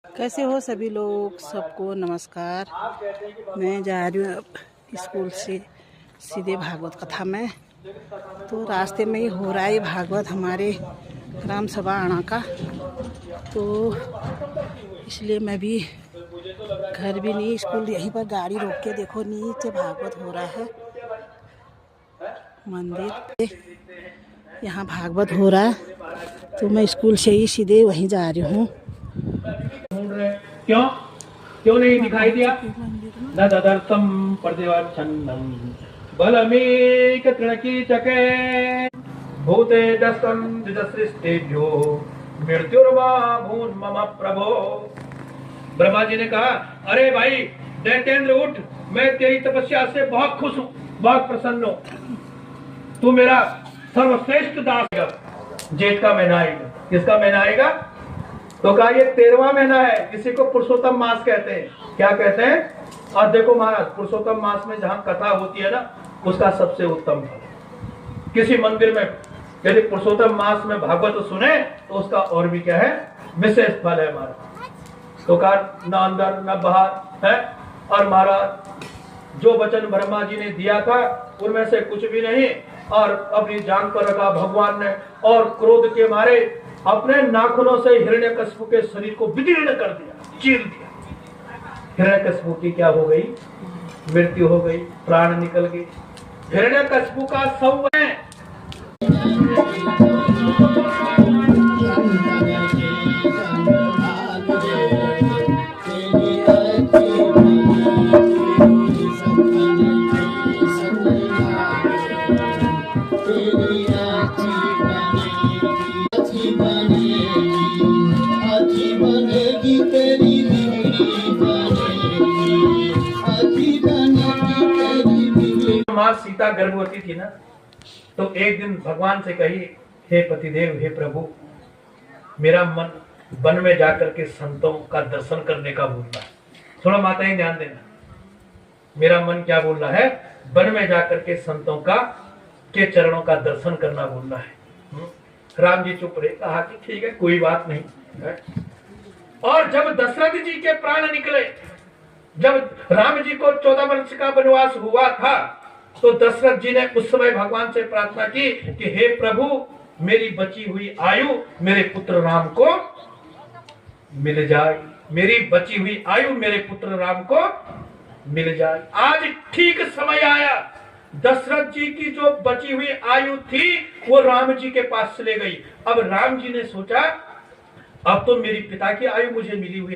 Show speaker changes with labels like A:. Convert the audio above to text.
A: कैसे हो सभी लोग, सबको नमस्कार। मैं जा रही हूँ अब स्कूल से सीधे भागवत कथा में। तो रास्ते में ही हो रहा है भागवत हमारे ग्राम सभा आना का, तो इसलिए मैं भी घर भी नहीं, स्कूल यहीं पर गाड़ी रोक के देखो नीचे भागवत हो रहा है। मंदिर यहाँ भागवत हो रहा है, तो मैं स्कूल से ही सीधे वहीं जा रही हूँ।
B: क्यों क्यों नहीं दिखाई दिया? न तदर्थम प्रतिवक्षन्नम बलमेक तृणकीचके भूते दस्तम द्विजसृष्टेभ्यो मृत्युर्वा भून मम प्रभो। ब्रह्मा जी ने कहा, अरे भाई दैत्येंद्र उठ, मैं तेरी तपस्या से बहुत खुश हूँ, बहुत प्रसन्न हूँ। तू मेरा सर्वश्रेष्ठ दास है। जेठ का महीना आएगा। किसका महीना आएगा? तो कहा ये 13वां महीना है, इसी को पुरुषोत्तम मास कहते हैं। क्या कहते हैं? और देखो महाराज, पुरुषोत्तम मास में जहां कथा होती है ना, उसका सबसे उत्तम फल। किसी मंदिर में यदि पुरुषोत्तम मास में भागवत सुने तो उसका और भी क्या है, विशेष फल है महाराज। तो कहा न अंदर न बाहर है। और महाराज जो वचन ब्रह्मा जी ने दिया था उनमें से कुछ भी नहीं, और अपनी जान पर रखा भगवान ने, और क्रोध के मारे अपने नाखूनों से हिरण्यकशिपु के शरीर को विदीर्ण कर दिया, चीर दिया। हिरण्यकशिपु की क्या हो गई? मृत्यु हो गई, प्राण निकल गई। हिरण्यकशिपु का शव है। माँ सीता गर्भवती थी ना, तो एक दिन भगवान से कही, हे पतिदेव, हे प्रभु, मेरा मन वन में जाकर के संतों का दर्शन करने का बोल रहा है। थोड़ा माताएं ध्यान देना, मेरा मन क्या बोल रहा है? वन में जाकर के संतों का के चरणों का दर्शन करना बोल रहा है। राम जी चुप रहे, कहा कि ठीक है, कोई बात नहीं। और जब दशरथ जी के प्राण निकले, जब राम जी को 14 वर्ष का वनवास हुआ था, तो दशरथ जी ने उस समय भगवान से प्रार्थना की कि हे प्रभु, मेरी बची हुई आयु मेरे पुत्र राम को मिल जाए, मेरी बची हुई आयु मेरे पुत्र राम को मिल जाए। आज ठीक समय आया, दशरथ जी की जो बची हुई आयु थी वो राम जी के पास चले गई। अब राम जी ने सोचा, अब तो मेरी पिता की आयु मुझे मिली हुई